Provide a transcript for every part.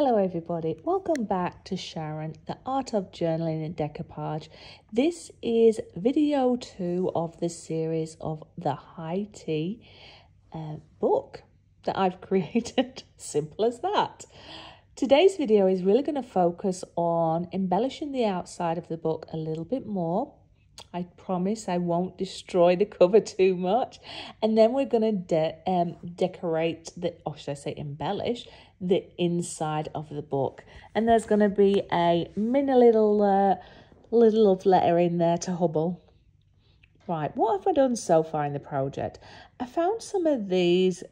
Hello everybody, welcome back to Sharon, the Art of Journaling in Decoupage. This is video 2 of the series of the High Tea book that I've created. Simple as that. Today's video is really going to focus on embellishing the outside of the book a little bit more. I promise I won't destroy the cover too much. And then we're going to decorate, or should I say embellish, the inside of the book. And there's going to be a mini little love letter in there to Hubble. Right, what have I done so far in the project? I found some of these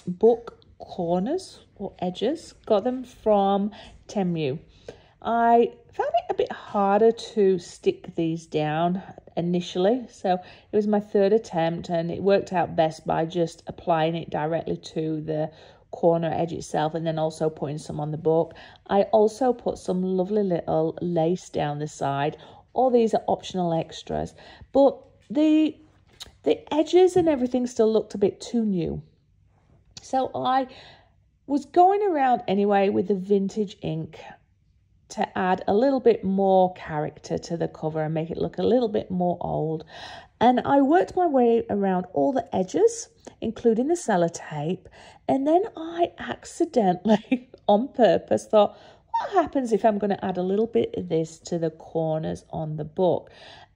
book corners or edges, got them from Temu. I found it a bit harder to stick these down initially, so it was my third attempt and it worked out best by just applying it directly to the corner edge itself and then also putting some on the book. I also put some lovely little lace down the side. All these are optional extras, but the edges and everything still looked a bit too new. So I was going around anyway with the vintage ink to add a little bit more character to the cover and make it look a little bit more old. And I worked my way around all the edges, including the sellotape. And then I accidentally, on purpose, thought, what happens if I'm going to add a little bit of this to the corners on the book?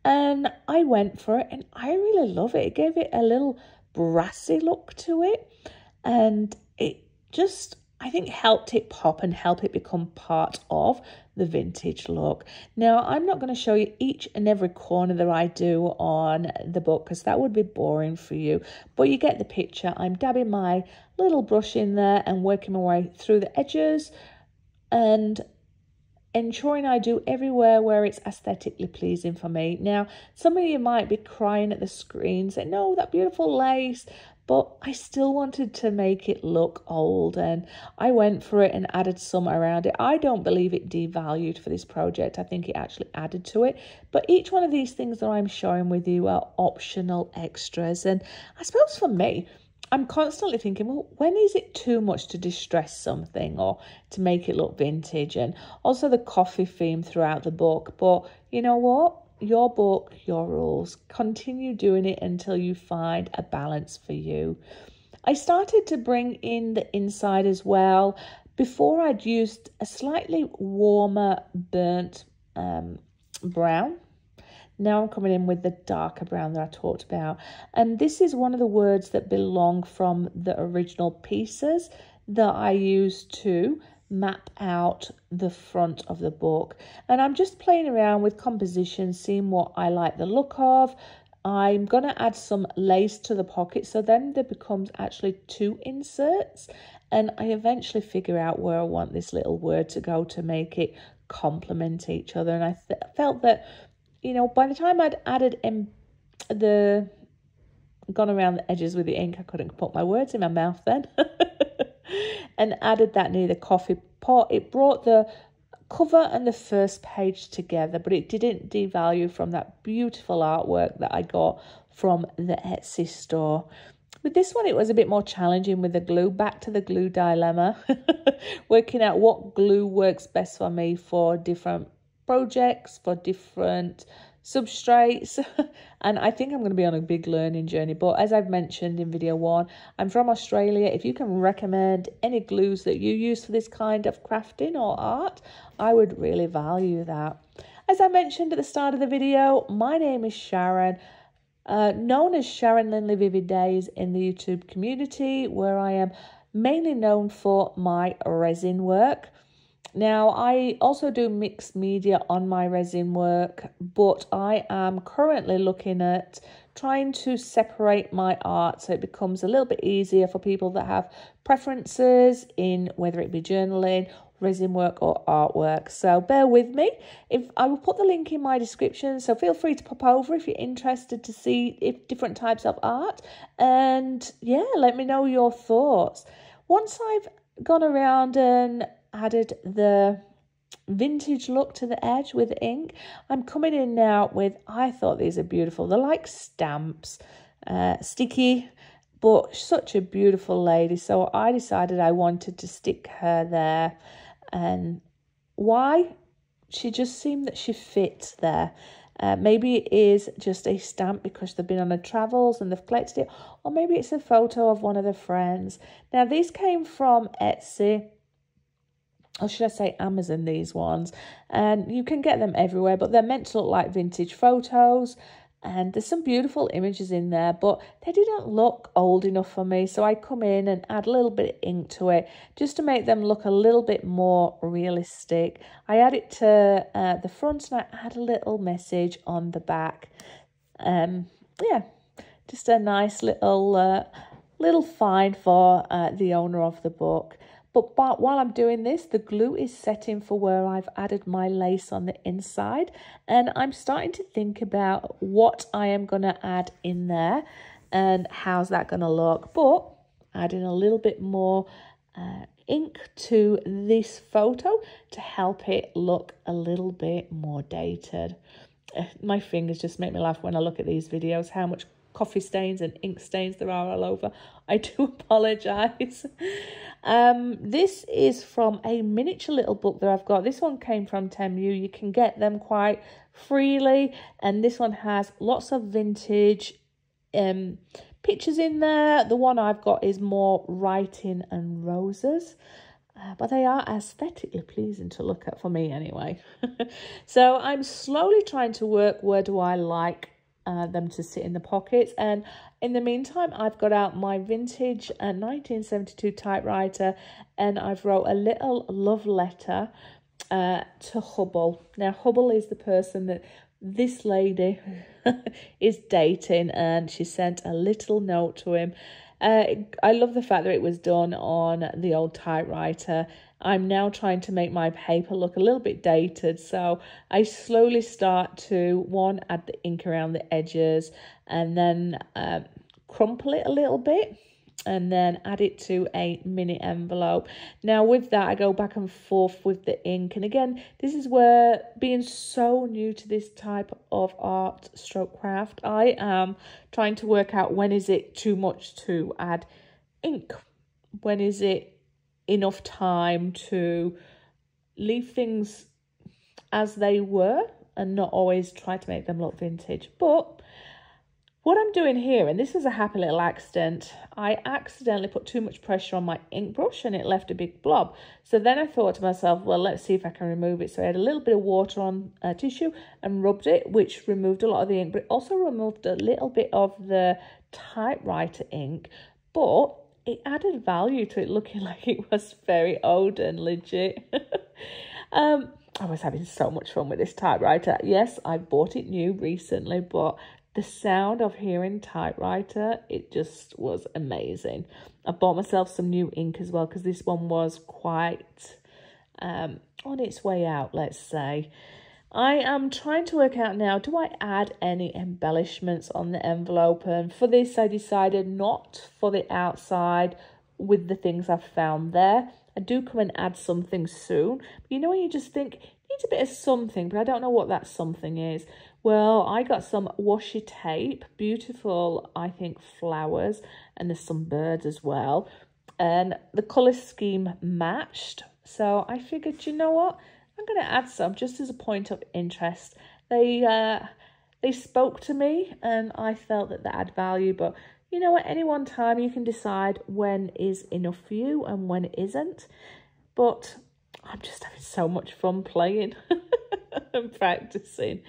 And I went for it and I really love it. It gave it a little brassy look to it. And it just, I think, helped it pop and help it become part of the vintage look. Now, I'm not going to show you each and every corner that I do on the book because that would be boring for you, but you get the picture. I'm dabbing my little brush in there and working my way through the edges and ensuring I do everywhere where it's aesthetically pleasing for me. Now, some of you might be crying at the screen saying, no, that beautiful lace, but I still wanted to make it look old and I went for it and added some around it. I don't believe it devalued for this project. I think it actually added to it. But each one of these things that I'm showing with you are optional extras. And I suppose for me, I'm constantly thinking, well, when is it too much to distress something or to make it look vintage? And also the coffee theme throughout the book. But you know what? Your book, your rules. Continue doing it until you find a balance for you. I started to bring in the inside as well. Before I'd used a slightly warmer burnt brown. Now I'm coming in with the darker brown that I talked about. And this is one of the words that belong from the original pieces that I used to map out the front of the book. And I'm just playing around with composition, seeing what I like the look of. I'm going to add some lace to the pocket, so then there becomes actually 2 inserts. And I eventually figure out where I want this little word to go to make it complement each other. And I felt that, you know, by the time I'd added gone around the edges with the ink, I couldn't put my words in my mouth then. And added that near the coffee pot. It brought the cover and the first page together, but it didn't devalue from that beautiful artwork that I got from the Etsy store. With this one, it was a bit more challenging with the glue. Back to the glue dilemma. Working out what glue works best for me for different projects, for different substrates. And I think I'm going to be on a big learning journey, but as I've mentioned in video 1, I'm from Australia. If you can recommend any glues that you use for this kind of crafting or art, I would really value that. As I mentioned at the start of the video, my name is Sharon, known as Sharon Linley Vivid Days in the YouTube community, where I am mainly known for my resin work. Now, I also do mixed media on my resin work, but I am currently looking at trying to separate my art so it becomes a little bit easier for people that have preferences in whether it be journaling, resin work or artwork. So bear with me. I will put the link in my description, so feel free to pop over if you're interested to see different types of art. And yeah, let me know your thoughts. Once I've gone around and added the vintage look to the edge with ink, I'm coming in now with, I thought these are beautiful. They're like stamps, sticky, but such a beautiful lady. So I decided I wanted to stick her there. And why? She just seemed that she fits there. Maybe it is just a stamp because they've been on their travels and they've collected it, or maybe it's a photo of one of their friends. Now, these came from Etsy, or should I say Amazon, these ones, and you can get them everywhere, but they're meant to look like vintage photos. And there's some beautiful images in there, but they didn't look old enough for me. So I come in and add a little bit of ink to it just to make them look a little bit more realistic. I add it to the front and I add a little message on the back. Yeah, just a nice little find for the owner of the book. But while I'm doing this, the glue is setting for where I've added my lace on the inside. And I'm starting to think about what I am going to add in there and how's that going to look. But adding a little bit more ink to this photo to help it look a little bit more dated. My fingers just make me laugh when I look at these videos, how much coffee stains and ink stains there are all over. I do apologise. This is from a miniature little book that I've got. This one came from Temu. You can get them quite freely, and this one has lots of vintage pictures in there. The one I've got is more writing and roses. But they are aesthetically pleasing to look at for me anyway. So I'm slowly trying to work where do I like them to sit in the pockets, and in the meantime I've got out my vintage 1972 typewriter and I've wrote a little love letter to Hubble. Now Hubble is the person that this lady is dating, and she sent a little note to him. I love the fact that it was done on the old typewriter. I'm now trying to make my paper look a little bit dated, so I slowly start to add the ink around the edges, and then crumple it a little bit, and then add it to a mini envelope. Now with that, I go back and forth with the ink, and again, this is where, being so new to this type of art stroke craft, I am trying to work out when is it too much to add ink, when is it enough time to leave things as they were and not always try to make them look vintage. But what I'm doing here, and this is a happy little accident, I accidentally put too much pressure on my ink brush and it left a big blob. So then I thought to myself, well, let's see if I can remove it. So I had a little bit of water on tissue and rubbed it, which removed a lot of the ink, but it also removed a little bit of the typewriter ink. But it added value to it looking like it was very old and legit. I was having so much fun with this typewriter. Yes, I bought it new recently, but the sound of hearing typewriter, it just was amazing. I bought myself some new ink as well because this one was quite on its way out, let's say. I am trying to work out now, do I add any embellishments on the envelope? And for this, I decided not for the outside with the things I've found there. I do come and add something soon. But you know when you just think, needs a bit of something, but I don't know what that something is. Well, I got some washi tape, beautiful, I think, flowers, and there's some birds as well. And the colour scheme matched. So I figured, you know what? I'm going to add some just as a point of interest. They spoke to me and I felt that they add value. But you know, at any one time you can decide when is enough for you and when it isn't. But I'm just having so much fun playing and practicing.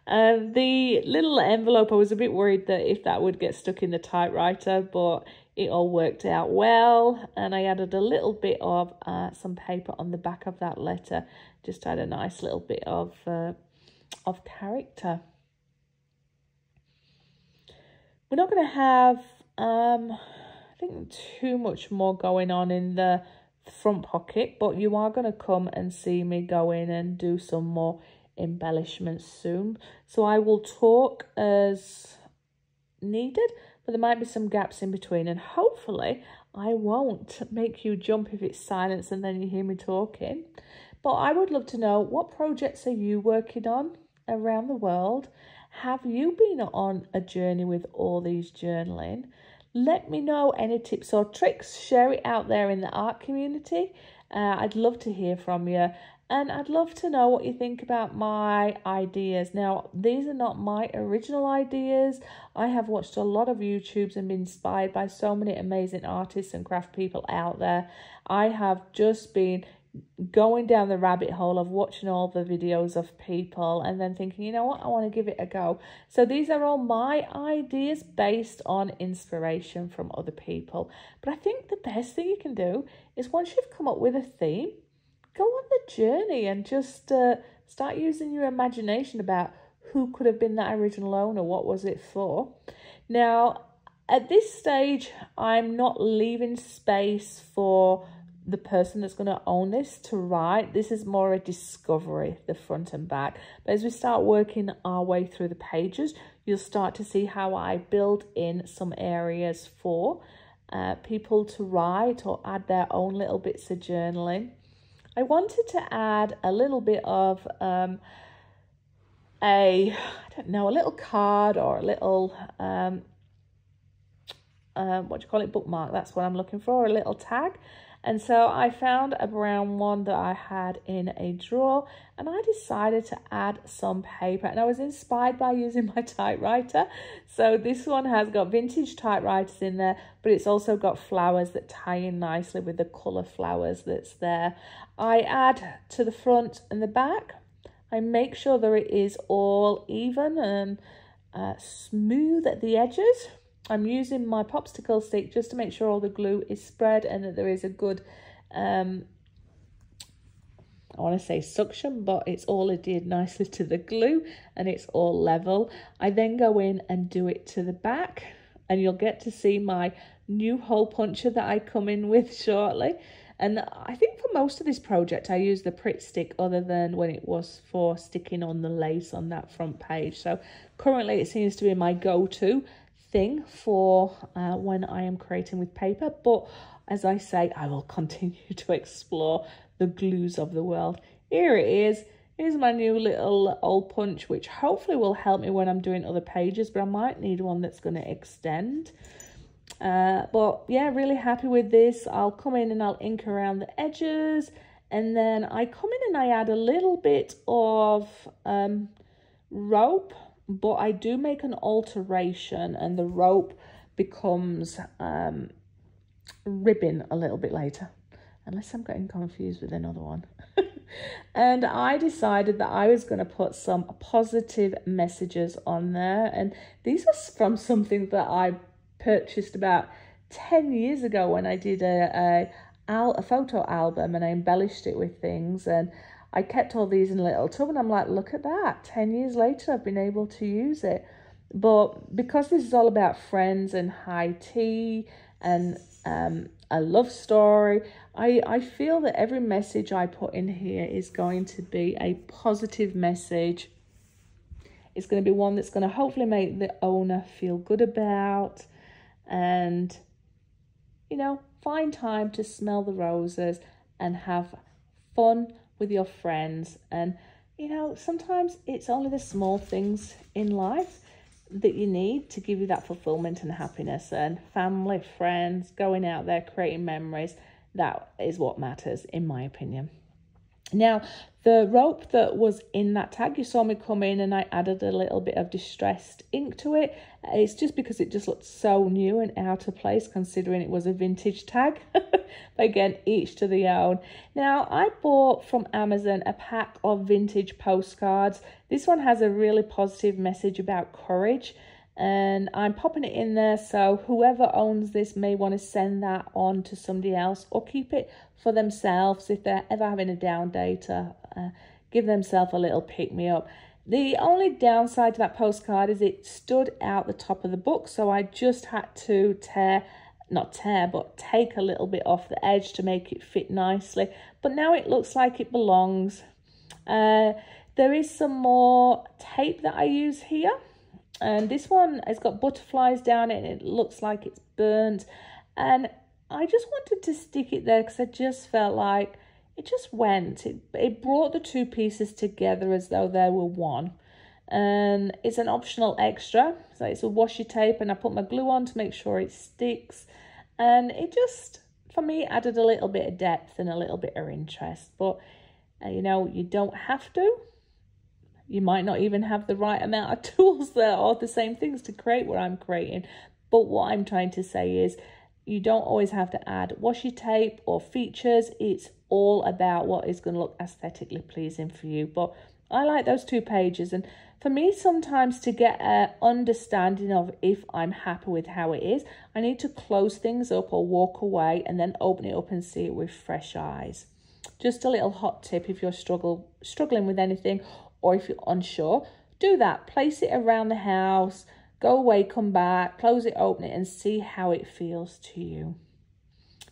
The little envelope, I was a bit worried that if that would get stuck in the typewriter, but it all worked out well. And I added a little bit of some paper on the back of that letter, just to add a nice little bit of character. We're not going to have, I think, too much more going on in the front pocket, but you are going to come and see me go in and do some more embellishments soon. So I will talk as needed, but there might be some gaps in between, and hopefully I won't make you jump if it's silence and then you hear me talking. But I would love to know, what projects are you working on around the world? Have you been on a journey with all these journaling? Let me know any tips or tricks. Share it out there in the art community. I'd love to hear from you. And I'd love to know what you think about my ideas. Now, these are not my original ideas. I have watched a lot of YouTubes and been inspired by so many amazing artists and craft people out there. I have just been going down the rabbit hole of watching all the videos of people and then thinking, you know what, I want to give it a go. So these are all my ideas based on inspiration from other people. But I think the best thing you can do is, once you've come up with a theme, go on the journey and just start using your imagination about who could have been that original owner, what was it for. Now, at this stage, I'm not leaving space for the person that's going to own this to write. This is more a discovery, the front and back. But as we start working our way through the pages, you'll start to see how I build in some areas for people to write or add their own little bits of journaling. I wanted to add a little bit of a little card or a little bookmark. That's what I'm looking for, a little tag. And so I found a brown one that I had in a drawer, and I decided to add some paper, and I was inspired by using my typewriter. So this one has got vintage typewriters in there, but it's also got flowers that tie in nicely with the colour flowers that's there. I add to the front and the back. I make sure that it is all even and smooth at the edges. I'm using my popsicle stick just to make sure all the glue is spread and that there is a good, I want to say suction, but it's all adhered nicely to the glue and it's all level. I then go in and do it to the back, and you'll get to see my new hole puncher that I come in with shortly. And I think for most of this project, I used the Pritt stick, other than when it was for sticking on the lace on that front page. So currently it seems to be my go-to thing for when I am creating with paper. But as I say, I will continue to explore the glues of the world. Here it is. Here's my new little hole punch, which hopefully will help me when I'm doing other pages, but I might need one that's going to extend. But yeah, really happy with this. I'll come in and I'll ink around the edges, and then I come in and I add a little bit of rope, but I do make an alteration, and the rope becomes ribbon a little bit later, unless I'm getting confused with another one. And I decided that I was going to put some positive messages on there, and these are from something that I purchased about 10 years ago when I did a photo album, and I embellished it with things, and I kept all these in a little tub, and I'm like, look at that, 10 years later I've been able to use it. But because this is all about friends and high tea and a love story, I feel that every message I put in here is going to be a positive message. It's going to be one that's going to hopefully make the owner feel good about, and, you know, find time to smell the roses and have fun with your friends. And, you know, sometimes it's only the small things in life that you need to give you that fulfillment and happiness. And family, friends, going out there, creating memories, that is what matters, in my opinion. Now, the rope that was in that tag, you saw me come in and I added a little bit of distressed ink to it. It's just because it just looked so new and out of place, considering it was a vintage tag. But again, each to their own. Now, I bought from Amazon a pack of vintage postcards. This one has a really positive message about courage, and I'm popping it in there, so whoever owns this may want to send that on to somebody else or keep it for themselves if they're ever having a down day to give themselves a little pick-me-up. The only downside to that postcard is it stood out the top of the book, so I just had to take a little bit off the edge to make it fit nicely. But now it looks like it belongs. There is some more tape that I use here. And this one has got butterflies down it, and it looks like it's burnt. And I just wanted to stick it there because I just felt like it just went. It brought the two pieces together as though they were one. and it's an optional extra. So it's a washi tape, and I put my glue on to make sure it sticks, and it just, for me, added a little bit of depth and a little bit of interest. But you know, you don't have to. You might not even have the right amount of tools there or the same things to create what I'm creating. But what I'm trying to say is you don't always have to add washi tape or features. It's all about what is going to look aesthetically pleasing for you. But I like those 2 pages. And for me, sometimes to get an understanding of if I'm happy with how it is, I need to close things up or walk away and then open it up and see it with fresh eyes. Just a little hot tip if you're struggling with anything, or if you're unsure, do that. Place it around the house, go away, come back, close it, open it, and see how it feels to you.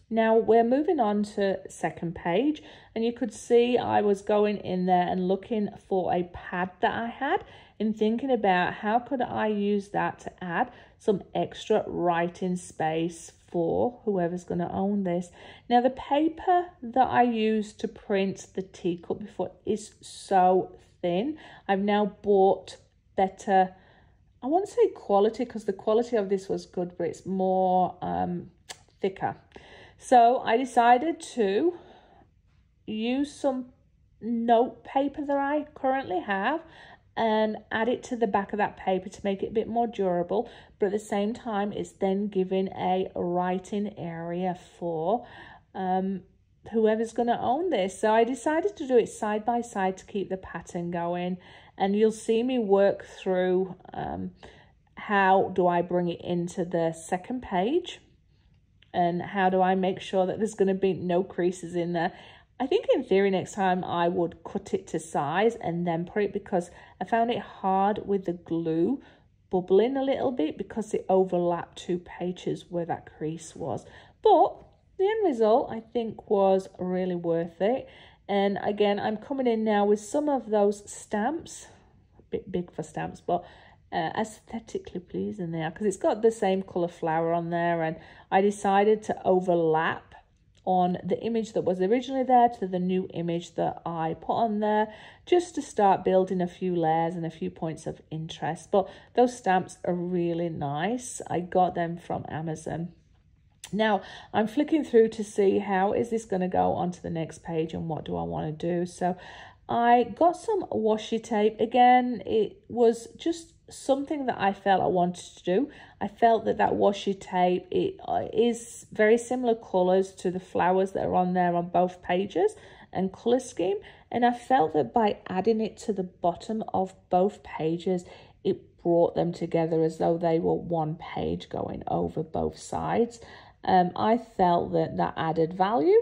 Now we're moving on to second page, and you could see I was going in there and looking for a pad that I had and thinking about how could I use that to add some extra writing space for whoever's going to own this. Now the paper that I used to print the teacup before is so thin. I've now bought better, I won't say quality because the quality of this was good, but it's more thicker. So I decided to use some note paper that I currently have and add it to the back of that paper to make it a bit more durable, but at the same time it's then giving a writing area for whoever's going to own this. So I decided to do it side by side to keep the pattern going, and you'll see me work through how do I bring it into the second page and how do I make sure that there's going to be no creases in there. I think in theory next time I would cut it to size and then put it, because I found it hard with the glue bubbling a little bit because it overlapped 2 pages where that crease was. But the end result I think was really worth it. And again, I'm coming in now with some of those stamps, a bit big for stamps, but aesthetically pleasing there because it's got the same colour flower on there, and I decided to overlap on the image that was originally there to the new image that I put on there, just to start building a few layers and a few points of interest. But those stamps are really nice. I got them from Amazon. Now I'm flicking through to see how is this going to go onto the next page and what do I want to do. So I got some washi tape. Again, it was just something that I felt I wanted to do. I felt that washi tape, it is very similar colours to the flowers that are on there on both pages and colour scheme, and I felt that by adding it to the bottom of both pages it brought them together as though they were one page going over both sides. I felt that added value,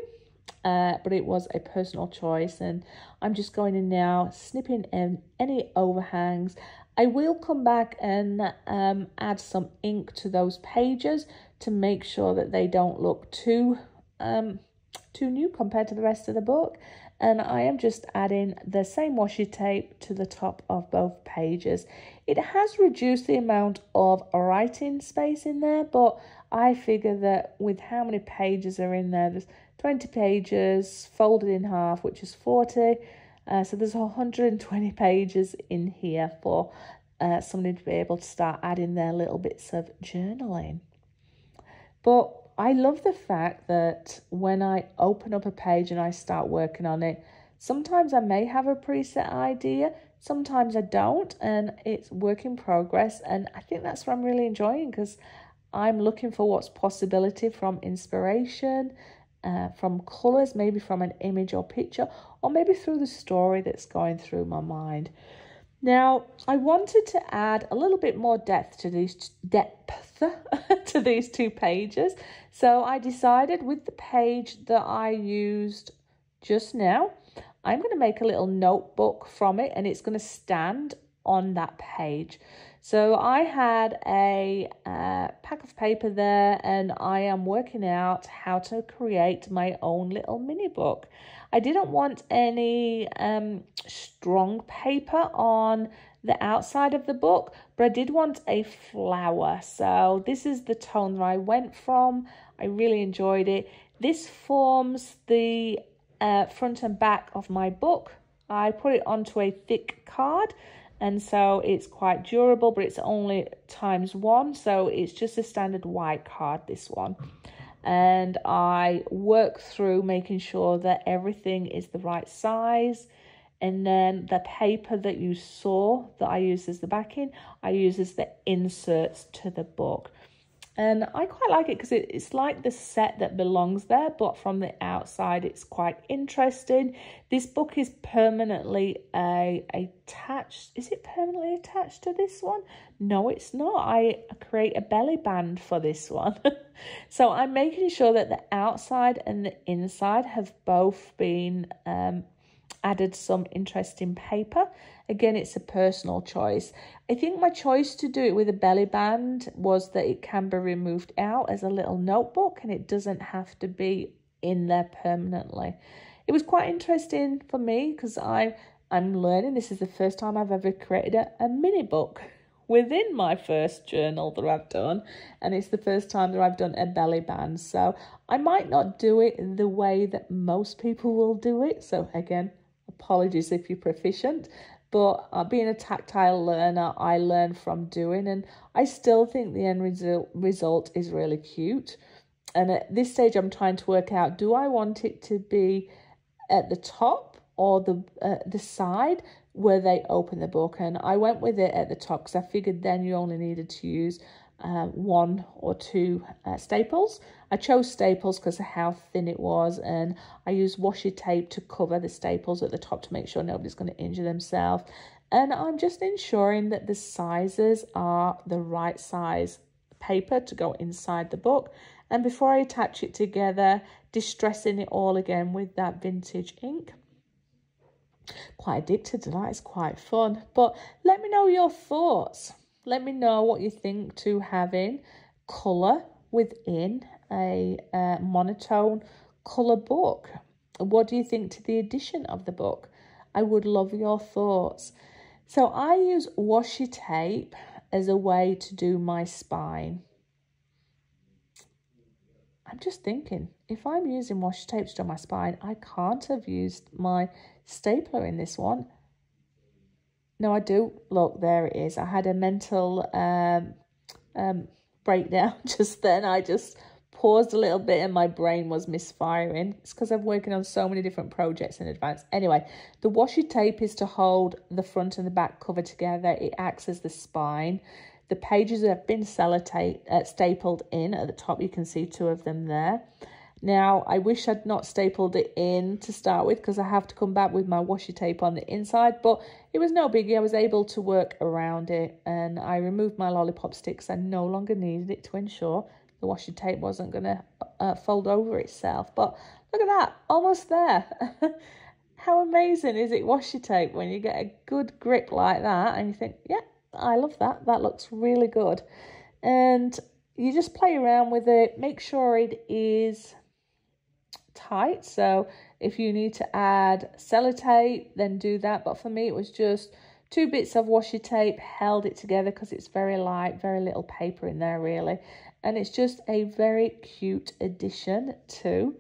but it was a personal choice, and I'm just going in now, snipping in any overhangs. I will come back and add some ink to those pages to make sure that they don't look too new compared to the rest of the book. And I am just adding the same washi tape to the top of both pages. It has reduced the amount of writing space in there, but I figure that with how many pages are in there, there's 20 pages folded in half, which is 40. So there's 120 pages in here for somebody to be able to start adding their little bits of journaling. But I love the fact that when I open up a page and I start working on it, sometimes I may have a preset idea, sometimes I don't, and it's work in progress. And I think that's what I'm really enjoying, because I'm looking for what's possibility from inspiration, from colours, maybe from an image or picture, or maybe through the story that's going through my mind. Now, I wanted to add a little bit more depth to these to these 2 pages. So I decided with the page that I used just now, I'm going to make a little notebook from it, and it's going to stand on that page. So I had a pack of paper there, and I am working out how to create my own little mini book. I didn't want any strong paper on the outside of the book, but I did want a flower. So this is the tone that I went from. I really enjoyed it. This forms the front and back of my book. I put it onto a thick card, and so it's quite durable, but it's only ×1, so it's just a standard white card, this one. And I work through making sure that everything is the right size. And then the paper that you saw that I use as the backing, I use as the inserts to the book. And I quite like it because it's like the set that belongs there, but from the outside it's quite interesting. This book is permanently attached. Is it permanently attached to this one? No, it's not. I create a belly band for this one. So I'm making sure that the outside and the inside have both been added some interesting paper. Again, it's a personal choice. I think my choice to do it with a belly band was that it can be removed out as a little notebook and it doesn't have to be in there permanently. It was quite interesting for me because I'm learning. This is the first time I've ever created a mini book within my first journal that I've done, and it's the first time that I've done a belly band. So I might not do it the way that most people will do it. So again, apologies if you're proficient, but being a tactile learner, I learn from doing, and I still think the end result is really cute. And at this stage, I'm trying to work out, do I want it to be at the top or the side where they open the book? And I went with it at the top because I figured then you only needed to use 1 or 2 staples. I chose staples because of how thin it was, and I used washi tape to cover the staples at the top to make sure nobody's going to injure themselves. And I'm just ensuring that the sizes are the right size paper to go inside the book. And before I attach it together, distressing it all again with that vintage ink. Quite addicted to that. It's quite fun. But let me know your thoughts. Let me know what you think to having colour within a monotone colour book. What do you think to the addition of the book? I would love your thoughts. So I use washi tape as a way to do my spine. I'm just thinking, if I'm using washi tape to do my spine, I can't have used my stapler in this one. No, I do. Look, there it is. I had a mental breakdown just then. I just paused a little bit and my brain was misfiring. It's because I'm working on so many different projects in advance. Anyway, the washi tape is to hold the front and the back cover together. It acts as the spine. The pages have been stapled in at the top. You can see 2 of them there. Now, I wish I'd not stapled it in to start with because I have to come back with my washi tape on the inside, but it was no biggie. I was able to work around it, and I removed my lollipop sticks. I no longer needed it to ensure the washi tape wasn't going to fold over itself. But look at that, almost there. How amazing is it, washi tape, when you get a good grip like that and you think, yeah, I love that. That looks really good. And you just play around with it, make sure it is tight. So if you need to add sellotape, then do that. But for me, it was just 2 bits of washi tape, held it together because it's very light, very little paper in there really. And it's just a very cute addition to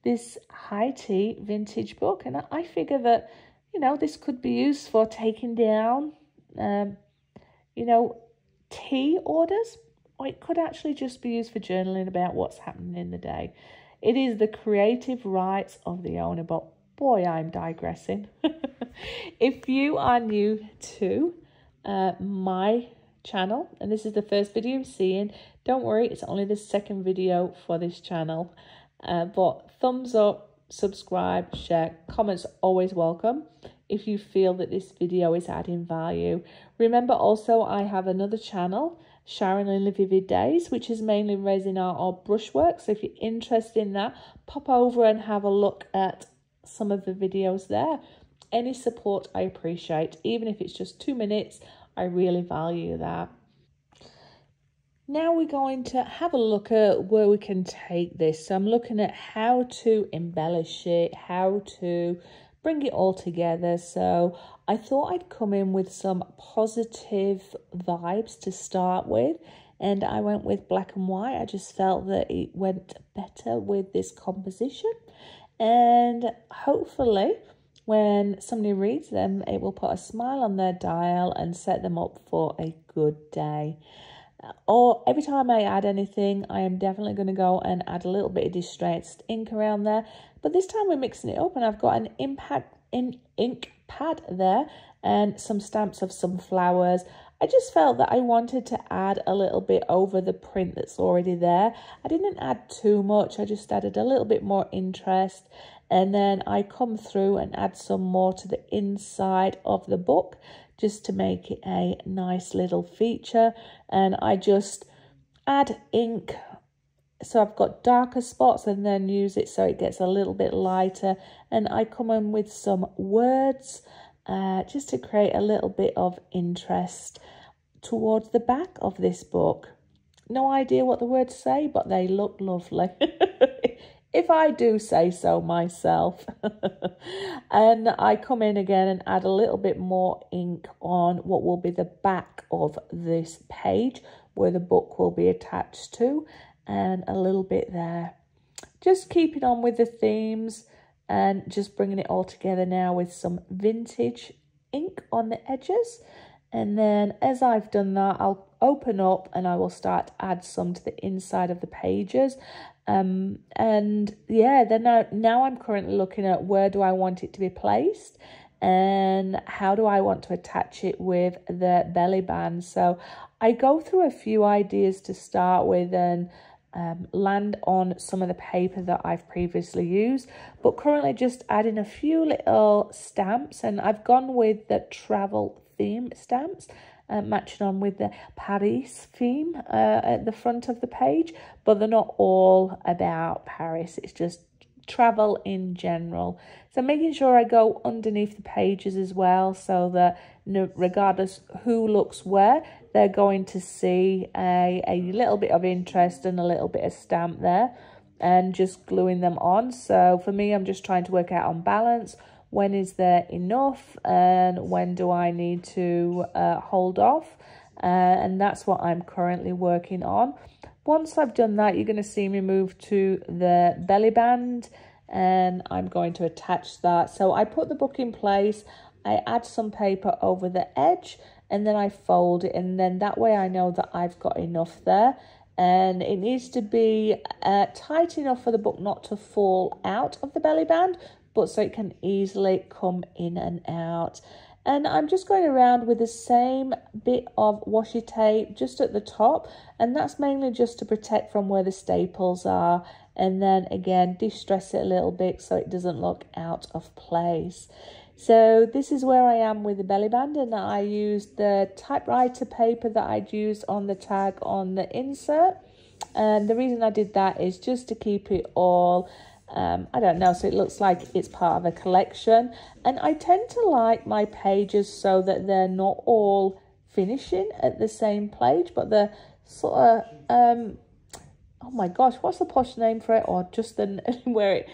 this high tea vintage book. And I figure that, you know, this could be used for taking down, you know, tea orders, or it could actually just be used for journaling about what's happening in the day. It is the creative rights of the owner, but boy, I'm digressing. If you are new to my channel, and this is the first video you're seeing, don't worry, it's only the second video for this channel. But thumbs up, subscribe, share, comments always welcome if you feel that this video is adding value. Remember also, I have another channel, Sharon and the Vivid Days, which is mainly resin art or brushwork. So if you're interested in that, pop over and have a look at some of the videos there. Any support I appreciate, even if it's just 2 minutes, I really value that. Now we're going to have a look at where we can take this. So I'm looking at how to embellish it, how to bring it all together. So I thought I'd come in with some positive vibes to start with, and I went with black and white. I just felt that it went better with this composition, and hopefully when somebody reads them, it will put a smile on their dial and set them up for a good day. Or every time I add anything, I am definitely going to go and add a little bit of distressed ink around there. But this time we're mixing it up, and I've got an ink pad there and some stamps of some flowers. I just felt that I wanted to add a little bit over the print that's already there. I didn't add too much, I just added a little bit more interest. And then I come through and add some more to the inside of the book, just to make it a nice little feature. And I just add ink, so I've got darker spots, and then use it so it gets a little bit lighter. And I come in with some words, just to create a little bit of interest towards the back of this book. No idea what the words say, but they look lovely. If I do say so myself. And I come in again and add a little bit more ink on what will be the back of this page, where the book will be attached to, and a little bit there. Just keeping on with the themes and just bringing it all together now with some vintage ink on the edges. And then as I've done that, I'll open up and I will start to add some to the inside of the pages. And yeah, then now I'm currently looking at where do I want it to be placed and how do I want to attach it with the belly band. So I go through a few ideas to start with and land on some of the paper that I've previously used, but currently just adding a few little stamps, and I've gone with the travel theme stamps, matching on with the Paris theme at the front of the page, but they're not all about Paris, it's just travel in general. So making sure I go underneath the pages as well, so that regardless who looks where, they're going to see a little bit of interest and a little bit of stamp there, and just gluing them on. So for me, I'm just trying to work out on balance. When is there enough and when do I need to hold off? And that's what I'm currently working on. Once I've done that, you're going to see me move to the belly band, and I'm going to attach that. So I put the book in place, I add some paper over the edge, and then I fold it, and then that way I know that I've got enough there. And it needs to be tight enough for the book not to fall out of the belly band, but so it can easily come in and out. And I'm just going around with the same bit of washi tape just at the top, and that's mainly just to protect from where the staples are. And then again, distress it a little bit so it doesn't look out of place. So this is where I am with the belly band, and I used the typewriter paper that I'd used on the tag on the insert. And the reason I did that is just to keep it all, I don't know, so it looks like it's part of a collection. And I tend to like my pages so that they're not all finishing at the same page, but they're sort of, oh my gosh, what's the posh name for it? Or just the, where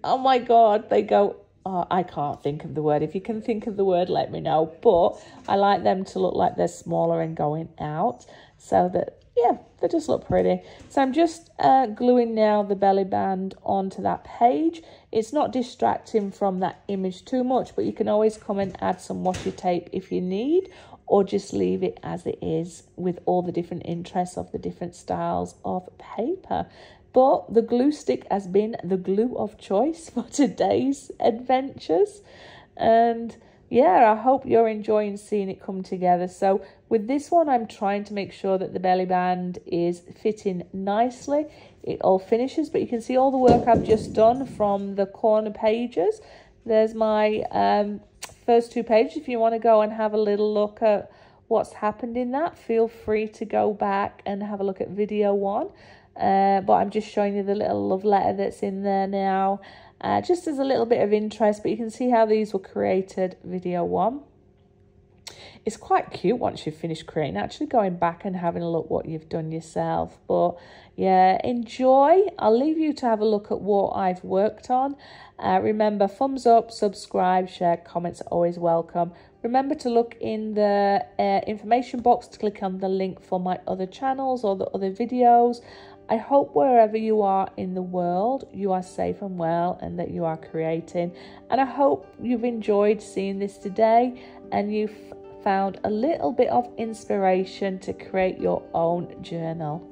oh my God, they go, oh, I can't think of the word. If you can think of the word, let me know. But I like them to look like they're smaller and going out, so that, yeah, they just look pretty. So I'm just gluing now the belly band onto that page. It's not distracting from that image too much, but you can always come and add some washi tape if you need, or just leave it as it is with all the different interests of the different styles of paper. But the glue stick has been the glue of choice for today's adventures. And yeah, I hope you're enjoying seeing it come together. So with this one, I'm trying to make sure that the belly band is fitting nicely. It all finishes, but you can see all the work I've just done from the corner pages. There's my first two pages. If you want to go and have a little look at what's happened in that, feel free to go back and have a look at video 1. But I'm just showing you the little love letter that's in there now, just as a little bit of interest. But you can see how these were created, video 1. It's quite cute once you've finished creating, actually going back and having a look what you've done yourself. But yeah, enjoy. I'll leave you to have a look at what I've worked on. Remember, thumbs up, subscribe, share, comments are always welcome. Remember to look in the information box to click on the link for my other channels or the other videos. I hope wherever you are in the world, you are safe and well and that you are creating. And I hope you've enjoyed seeing this today and you've found a little bit of inspiration to create your own journal.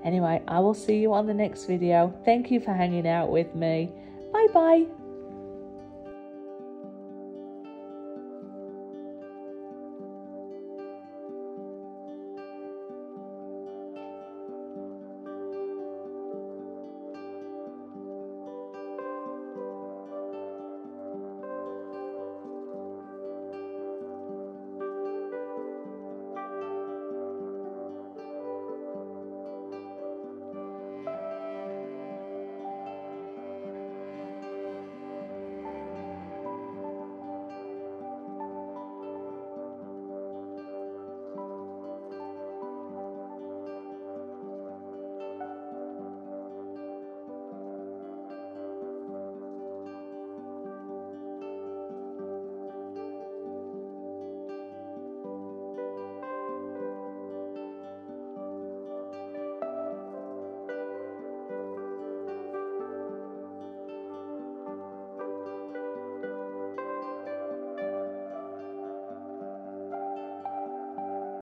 Anyway, I will see you on the next video. Thank you for hanging out with me. Bye bye.